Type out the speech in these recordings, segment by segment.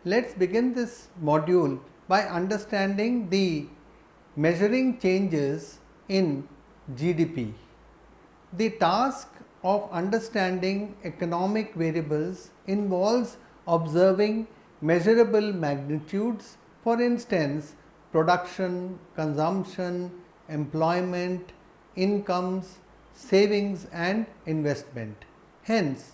Let's begin this module by understanding the measuring changes in GDP. The task of understanding economic variables involves observing measurable magnitudes, for instance, production, consumption, employment, incomes, savings and investment. Hence,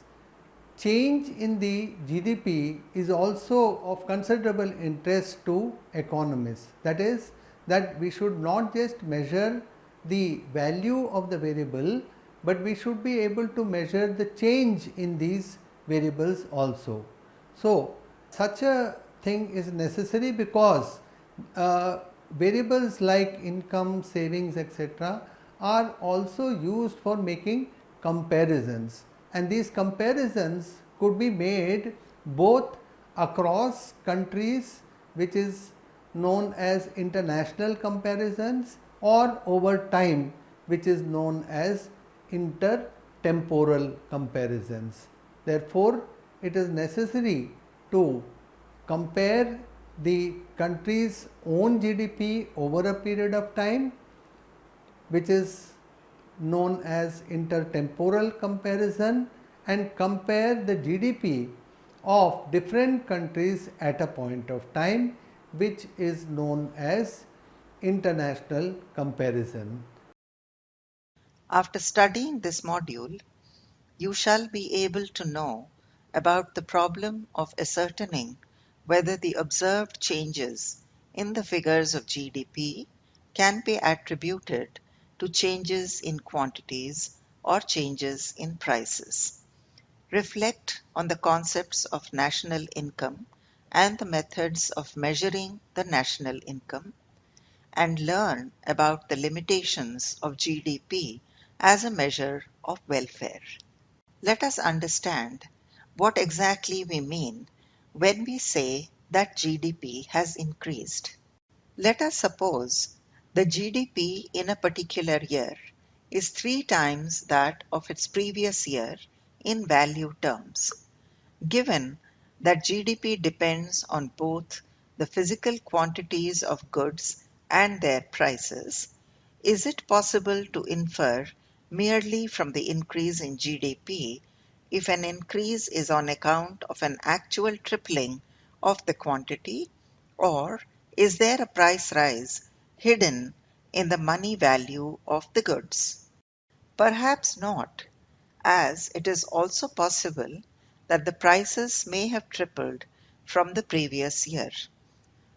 change in the GDP is also of considerable interest to economists. That is, that we should not just measure the value of the variable, but we should be able to measure the change in these variables also. So, such a thing is necessary because variables like income, savings, etc. are also used for making comparisons, and these comparisons could be made both across countries, which is known as international comparisons, or over time, which is known as intertemporal comparisons. Therefore, it is necessary to compare the country's own GDP over a period of time, which is known as intertemporal comparison, and compare the GDP of different countries at a point of time, which is known as international comparison. After studying this module, you shall be able to know about the problem of ascertaining whether the observed changes in the figures of GDP can be attributed to changes in quantities or changes in prices. Reflect on the concepts of national income and the methods of measuring the national income, and learn about the limitations of GDP as a measure of welfare. Let us understand what exactly we mean when we say that GDP has increased. Let us suppose the GDP in a particular year is 3 times that of its previous year in value terms. Given that GDP depends on both the physical quantities of goods and their prices, is it possible to infer merely from the increase in GDP if an increase is on account of an actual tripling of the quantity, or is there a price rise hidden in the money value of the goods? Perhaps not, as it is also possible that the prices may have tripled from the previous year.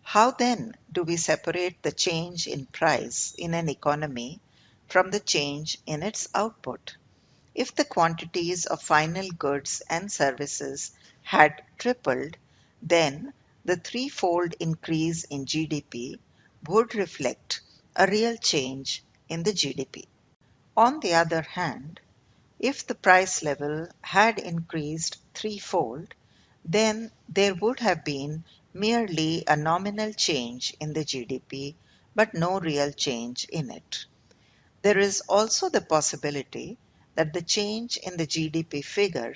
How then do we separate the change in price in an economy from the change in its output? If the quantities of final goods and services had tripled, then the threefold increase in GDP would reflect a real change in the GDP. On the other hand, if the price level had increased threefold, then there would have been merely a nominal change in the GDP, but no real change in it. There is also the possibility that the change in the GDP figure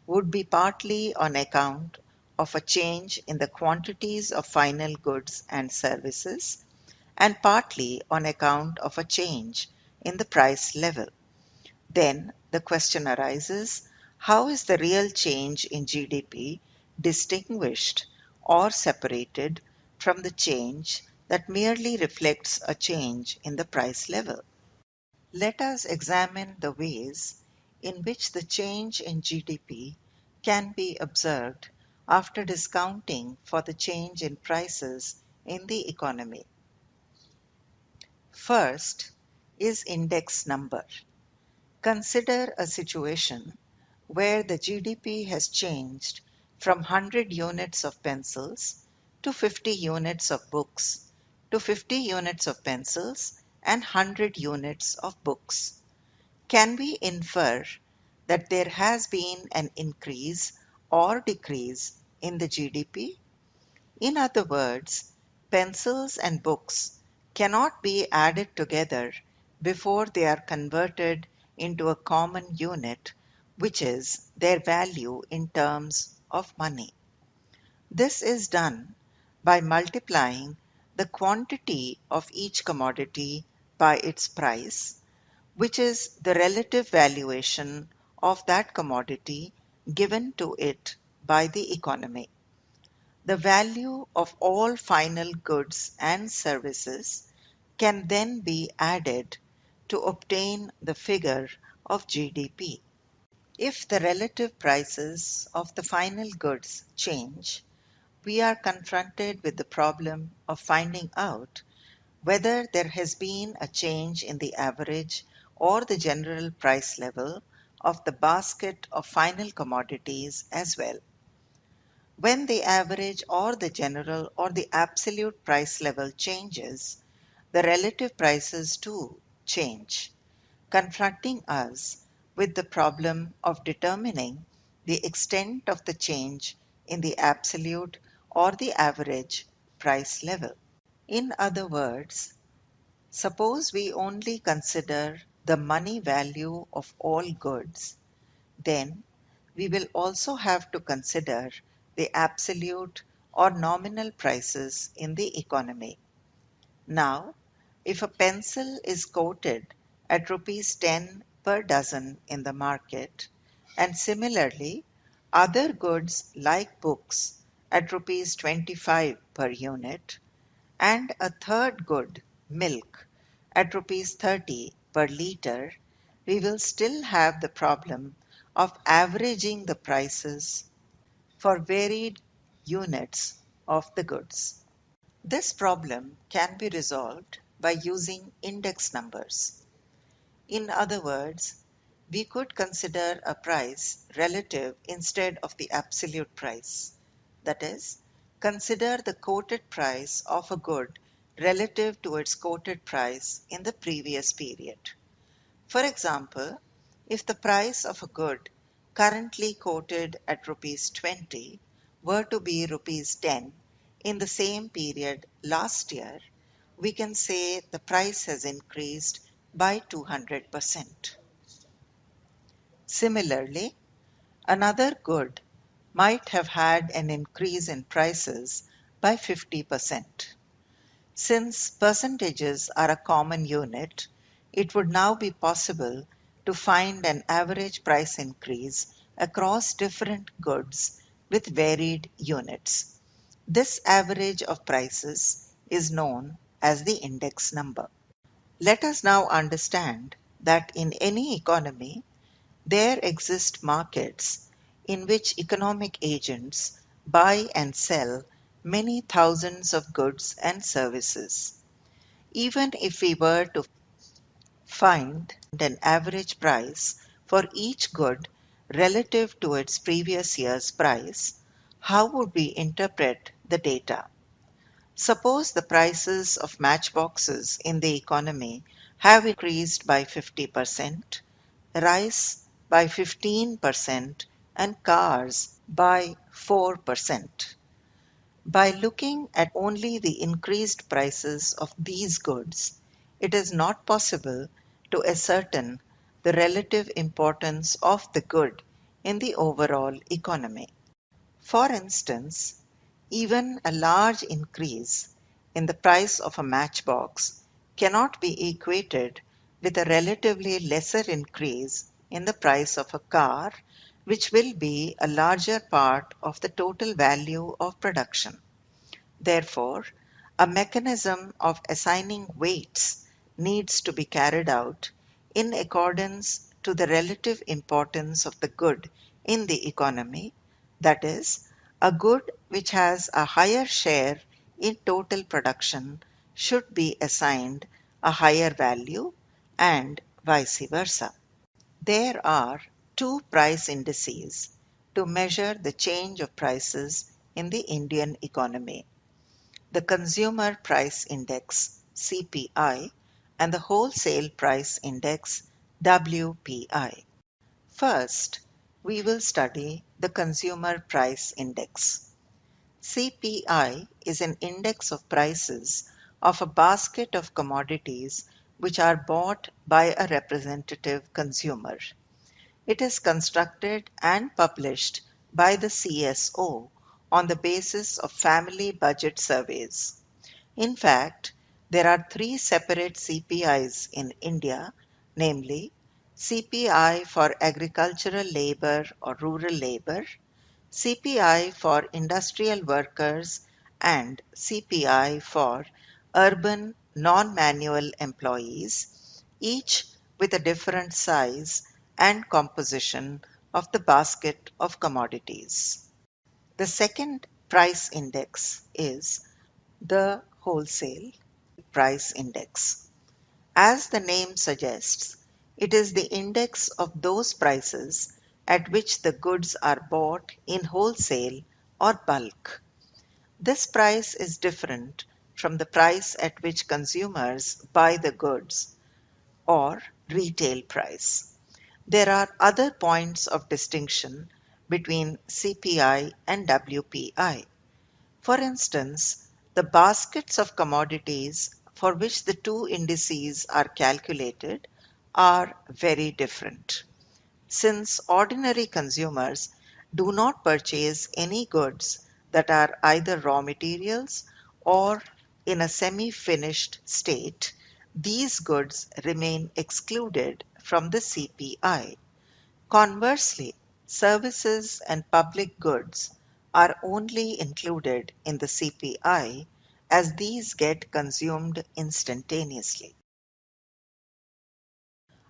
would be partly on account of a change in the quantities of final goods and services, and partly on account of a change in the price level. Then the question arises, how is the real change in GDP distinguished or separated from the change that merely reflects a change in the price level? Let us examine the ways in which the change in GDP can be observed after discounting for the change in prices in the economy. First is index number. Consider a situation where the GDP has changed from 100 units of pencils to 50 units of books, to 50 units of pencils and 100 units of books. Can we infer that there has been an increase or decrease in the GDP? In other words, pencils and books cannot be added together before they are converted into a common unit, which is their value in terms of money. This is done by multiplying the quantity of each commodity by its price, which is the relative valuation of that commodity given to it by the economy. The value of all final goods and services can then be added to obtain the figure of GDP. If the relative prices of the final goods change, we are confronted with the problem of finding out whether there has been a change in the average or the general price level of the basket of final commodities as well. When the average or the general or the absolute price level changes, the relative prices too change, confronting us with the problem of determining the extent of the change in the absolute or the average price level. In other words, suppose we only consider the money value of all goods, then we will also have to consider the absolute or nominal prices in the economy. Now, if a pencil is quoted at rupees 10 per dozen in the market, and similarly other goods like books at rupees 25 per unit, and a third good, milk, at rupees 30 per litre, we will still have the problem of averaging the prices for varied units of the goods. This problem can be resolved by using index numbers. In other words, we could consider a price relative instead of the absolute price. That is, consider the quoted price of a good relative to its quoted price in the previous period. For example, if the price of a good currently quoted at rupees 20 were to be rupees 10 in the same period last year, we can say the price has increased by 200%. Similarly, another good might have had an increase in prices by 50%. Since percentages are a common unit, it would now be possible to find an average price increase across different goods with varied units. This average of prices is known as the index number. Let us now understand that in any economy, there exist markets in which economic agents buy and sell many thousands of goods and services. Even if we were to find an average price for each good relative to its previous year's price, how would we interpret the data? Suppose the prices of matchboxes in the economy have increased by 50%, rice by 15%, and cars by 4%. By looking at only the increased prices of these goods, it is not possible to ascertain the relative importance of the good in the overall economy. For instance, even a large increase in the price of a matchbox cannot be equated with a relatively lesser increase in the price of a car, which will be a larger part of the total value of production. Therefore, a mechanism of assigning weights needs to be carried out in accordance to the relative importance of the good in the economy, that is, a good which has a higher share in total production should be assigned a higher value and vice versa. There are two price indices to measure the change of prices in the Indian economy: the Consumer Price Index (CPI) and the Wholesale Price Index (WPI). First, we will study the Consumer Price Index. CPI is an index of prices of a basket of commodities which are bought by a representative consumer. It is constructed and published by the CSO, on the basis of family budget surveys. In fact, there are three separate CPIs in India, namely CPI for agricultural labor or rural labor, CPI for industrial workers, and CPI for urban non-manual employees, each with a different size and composition of the basket of commodities. The second price index is the wholesale price index. As the name suggests, it is the index of those prices at which the goods are bought in wholesale or bulk. This price is different from the price at which consumers buy the goods or retail price. There are other points of distinction between CPI and WPI. For instance, the baskets of commodities for which the two indices are calculated are very different. Since ordinary consumers do not purchase any goods that are either raw materials or in a semi-finished state, these goods remain excluded from the CPI. Conversely, services and public goods are only included in the CPI as these get consumed instantaneously.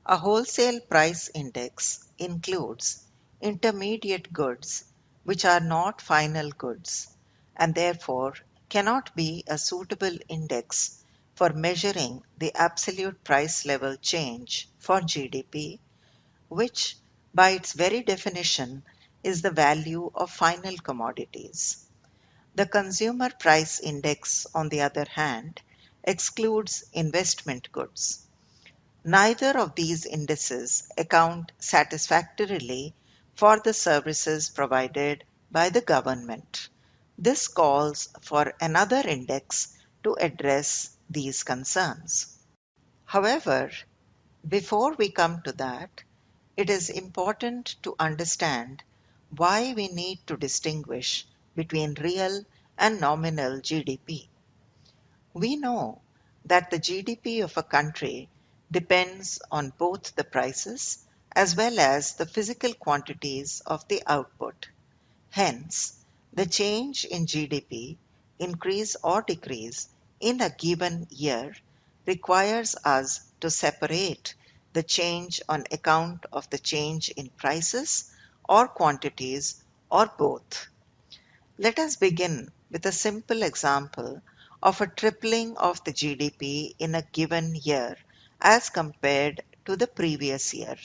A wholesale price index includes intermediate goods which are not final goods and therefore cannot be a suitable index for measuring the absolute price level change for GDP, which by its very definition is the value of final commodities. The consumer price index, on the other hand, excludes investment goods. Neither of these indices account satisfactorily for the services provided by the government. This calls for another index to address these concerns. However, before we come to that, it is important to understand why we need to distinguish between real and nominal GDP. We know that the GDP of a country depends on both the prices as well as the physical quantities of the output. Hence, the change in GDP, increase or decrease, in a given year requires us to separate the change on account of the change in prices or quantities or both. Let us begin with a simple example of a tripling of the GDP in a given year as compared to the previous year.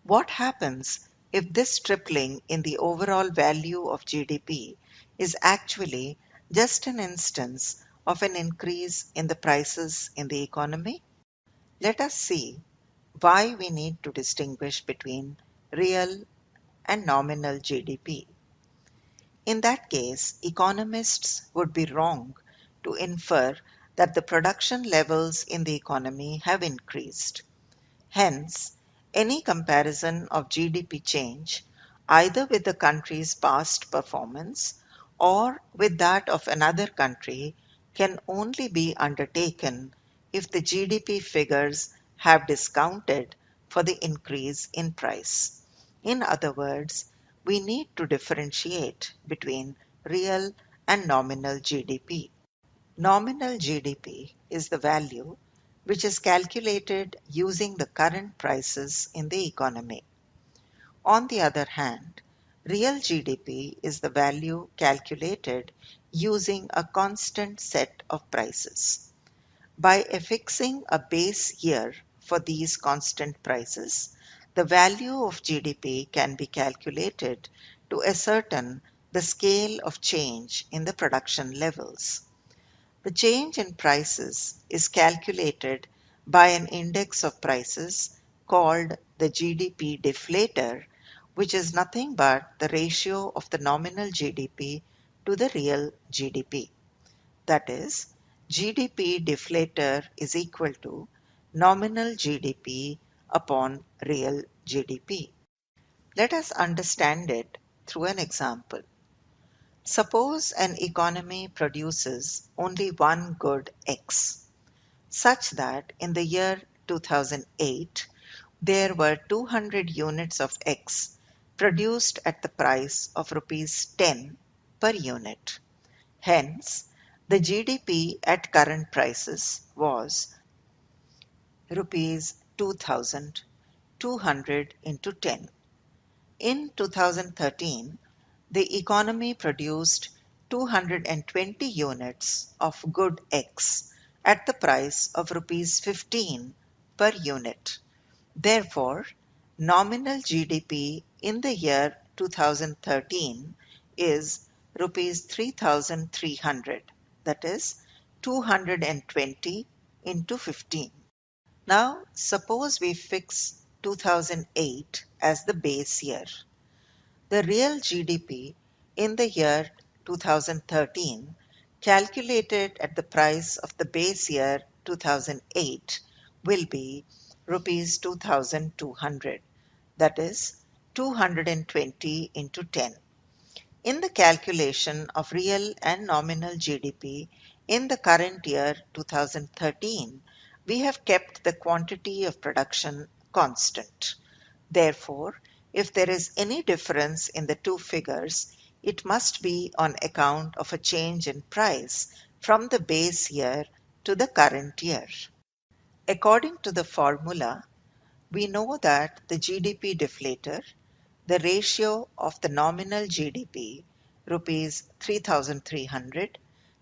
What happens if this tripling in the overall value of GDP is actually just an instance of an increase in the prices in the economy? Let us see why we need to distinguish between real and nominal GDP. In that case, economists would be wrong to infer that the production levels in the economy have increased. Hence, any comparison of GDP change, either with the country's past performance or with that of another country, can only be undertaken if the GDP figures have discounted for the increase in price. In other words, we need to differentiate between real and nominal GDP. Nominal GDP is the value which is calculated using the current prices in the economy. On the other hand, real GDP is the value calculated using a constant set of prices. By affixing a base year for these constant prices, the value of GDP can be calculated to ascertain the scale of change in the production levels. The change in prices is calculated by an index of prices called the GDP deflator, which is nothing but the ratio of the nominal GDP to the real GDP. That is, GDP deflator is equal to nominal GDP upon real GDP. Let us understand it through an example. Suppose an economy produces only one good X, such that in the year 2008 there were 200 units of X produced at the price of rupees 10 per unit. Hence, the GDP at current prices was rupees 2,200 into 10. In 2013, the economy produced 220 units of good X at the price of rupees 15 per unit. Therefore, nominal GDP in the year 2013 is rupees 3,300, that is 220 into 15. Now, suppose we fix 2008 as the base year. The real GDP in the year 2013, calculated at the price of the base year 2008, will be rupees 2,200, that is 220 into 10. In the calculation of real and nominal GDP in the current year 2013, we have kept the quantity of production constant. Therefore, if there is any difference in the two figures, it must be on account of a change in price from the base year to the current year. According to the formula, we know that the GDP deflator, the ratio of the nominal GDP, rupees 3,300,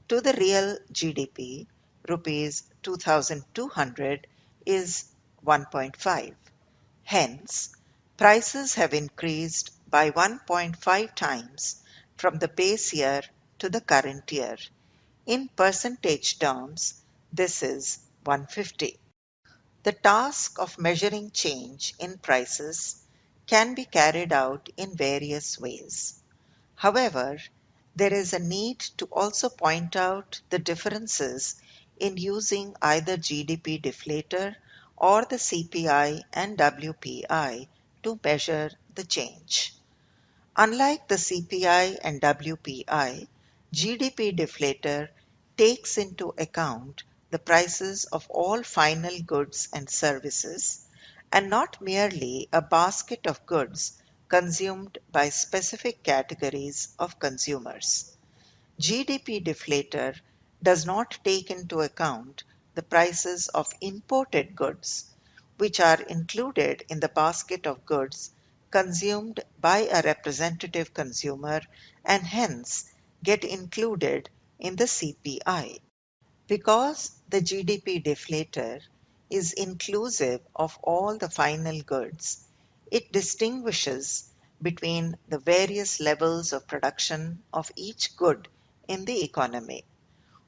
to the real GDP, rupees 2,200, is 1.5. Hence, prices have increased by 1.5 times from the base year to the current year. In percentage terms, this is 150. The task of measuring change in prices can be carried out in various ways. However, there is a need to also point out the differences in using either GDP deflator or the CPI and WPI to measure the change. Unlike the CPI and WPI, GDP deflator takes into account the prices of all final goods and services, and not merely a basket of goods consumed by specific categories of consumers. GDP deflator does not take into account the prices of imported goods, which are included in the basket of goods consumed by a representative consumer and hence get included in the CPI. Because the GDP deflator is inclusive of all the final goods, it distinguishes between the various levels of production of each good in the economy.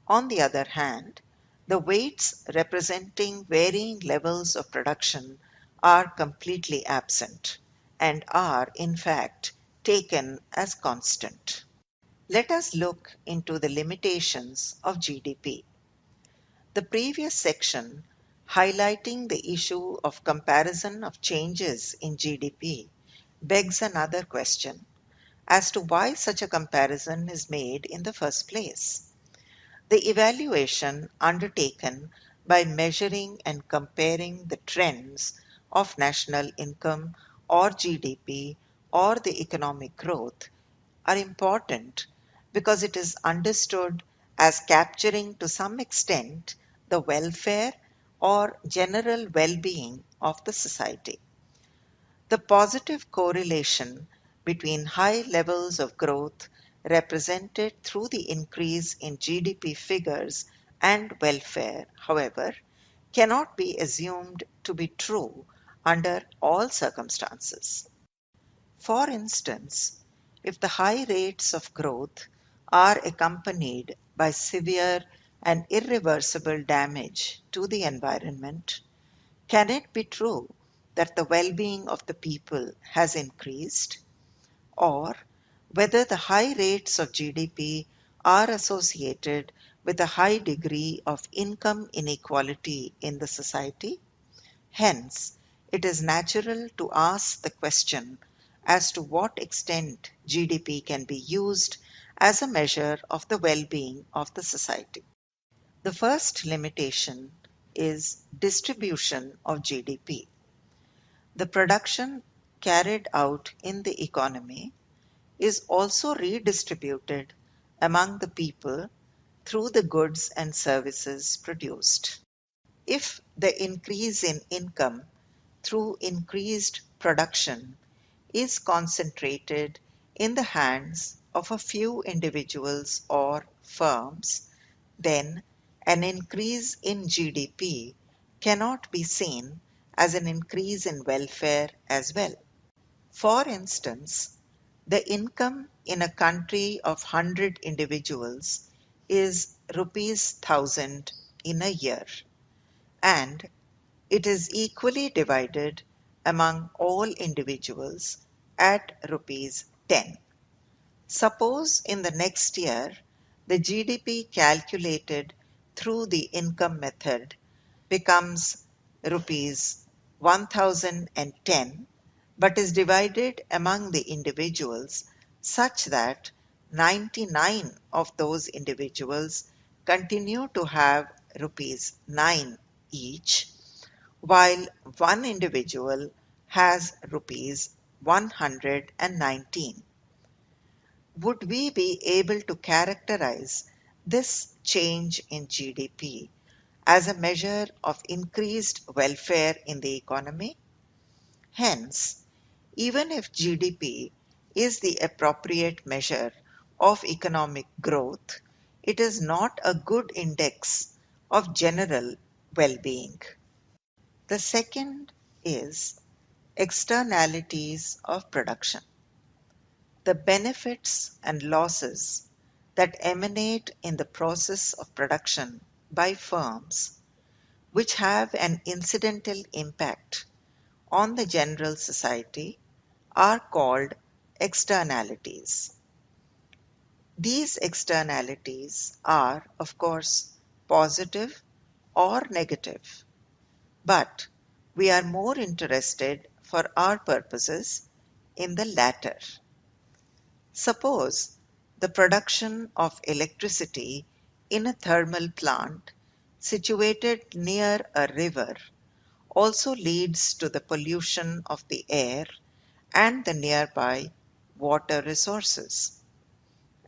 On the other hand, the weights representing varying levels of production are completely absent and are, in fact, taken as constant. Let us look into the limitations of GDP. The previous section, highlighting the issue of comparison of changes in GDP, begs another question as to why such a comparison is made in the first place. The evaluation undertaken by measuring and comparing the trends of national income or GDP or the economic growth are important because it is understood as capturing to some extent the welfare or general well-being of the society. The positive correlation between high levels of growth represented through the increase in GDP figures and welfare, however, cannot be assumed to be true under all circumstances. For instance, if the high rates of growth are accompanied by severe and irreversible damage to the environment, can it be true that the well-being of the people has increased? Or whether the high rates of GDP are associated with a high degree of income inequality in the society? Hence, it is natural to ask the question as to what extent GDP can be used as a measure of the well-being of the society. The first limitation is distribution of GDP. The production carried out in the economy is also redistributed among the people through the goods and services produced. If the increase in income through increased production is concentrated in the hands of a few individuals or firms, then an increase in GDP cannot be seen as an increase in welfare as well. For instance, the income in a country of 100 individuals is rupees 1000 in a year, and it is equally divided among all individuals at rupees 10. Suppose in the next year the GDP calculated through the income method becomes rupees 1010, but is divided among the individuals such that 99 of those individuals continue to have rupees 9 each, while one individual has rupees 119. Would we be able to characterize this change in GDP as a measure of increased welfare in the economy? Hence, even if GDP is the appropriate measure of economic growth, it is not a good index of general well-being. The second is externalities of production. The benefits and losses that emanate in the process of production by firms, which have an incidental impact on the general society, are called externalities. These externalities are, of course, positive or negative, but we are more interested for our purposes in the latter. Suppose the production of electricity in a thermal plant situated near a river also leads to the pollution of the air and the nearby water resources.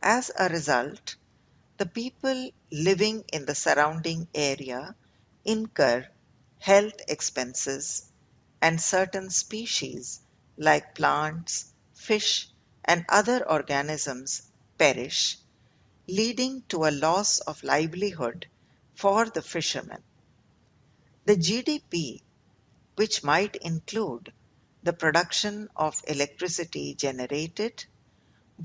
As a result, the people living in the surrounding area incur health expenses, and certain species like plants, fish, and other organisms perish, leading to a loss of livelihood for the fishermen. The GDP, which might include the production of electricity generated,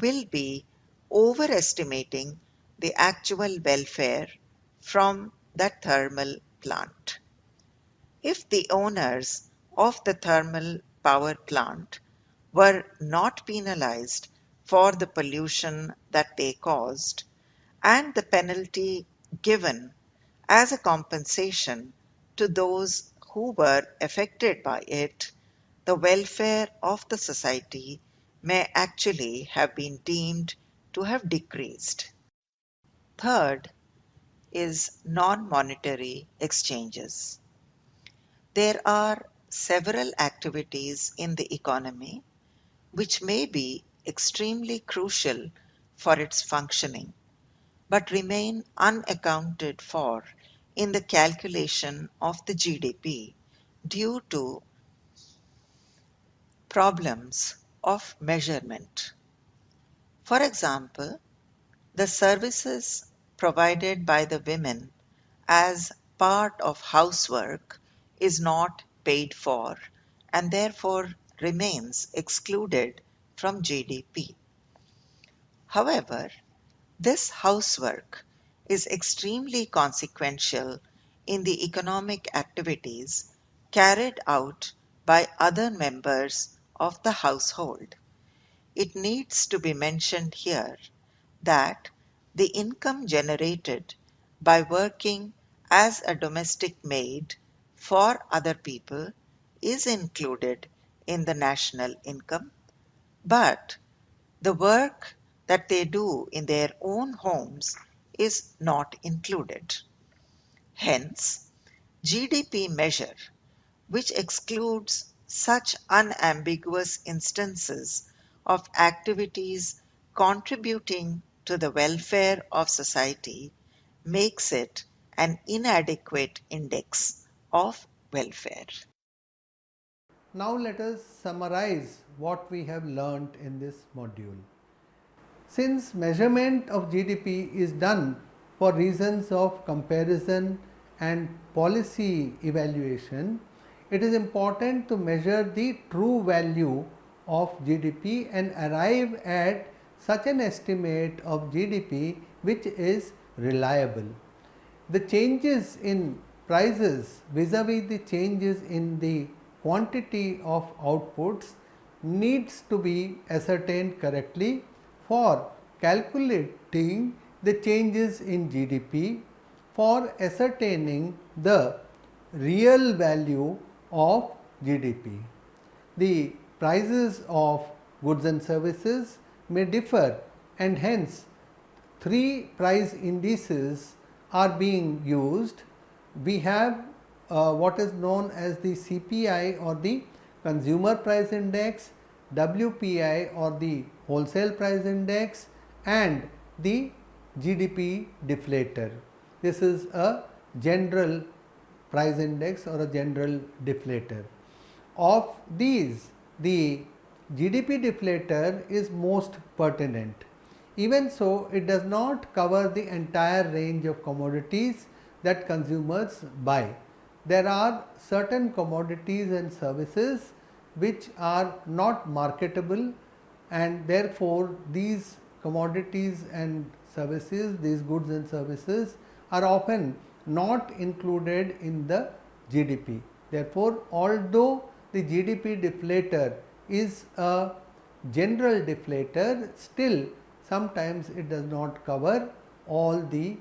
will be overestimating the actual welfare from that thermal plant. If the owners of the thermal power plant were not penalized for the pollution that they caused, and the penalty given as a compensation to those who were affected by it, the welfare of the society may actually have been deemed to have decreased. Third is non-monetary exchanges. There are several activities in the economy which may be extremely crucial for its functioning, but remain unaccounted for in the calculation of the GDP due to problems of measurement. For example, the services provided by the women as part of housework is not paid for and therefore remains excluded from GDP. However, this housework is extremely consequential in the economic activities carried out by other members of the household. It needs to be mentioned here that the income generated by working as a domestic maid for other people is included in the national income, but the work that they do in their own homes is not included. Hence, GDP measure, which excludes such unambiguous instances of activities contributing to the welfare of society, makes it an inadequate index of welfare. Now let us summarize what we have learnt in this module. Since measurement of GDP is done for reasons of comparison and policy evaluation, it is important to measure the true value of GDP and arrive at such an estimate of GDP which is reliable. The changes in prices vis-a-vis the changes in the quantity of outputs needs to be ascertained correctly for calculating the changes in GDP, for ascertaining the real value of GDP. The prices of goods and services may differ, and hence three price indices are being used. We have what is known as the CPI or the Consumer Price Index, WPI or the Wholesale Price Index, and the GDP Deflator. This is a general price index or a general deflator. Of these, the GDP deflator is most pertinent. Even so, it does not cover the entire range of commodities that consumers buy. There are certain commodities and services which are not marketable, and therefore these commodities and services, these goods and services are often not included in the GDP. Therefore, although the GDP deflator is a general deflator, still sometimes it does not cover all the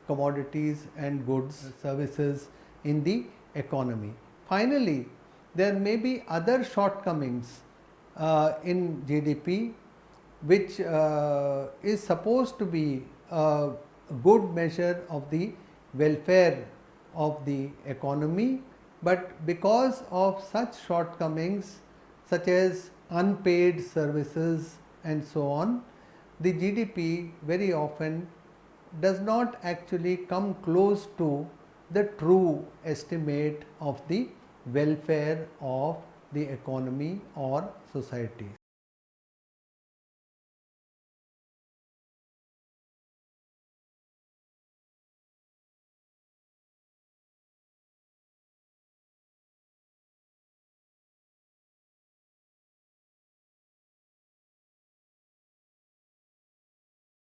commodities and goods, services in the economy. Finally, there may be other shortcomings in GDP which is supposed to be a good measure of the welfare of the economy, but because of such shortcomings such as unpaid services and so on, the GDP very often does not actually come close to the true estimate of the welfare of the economy or societies.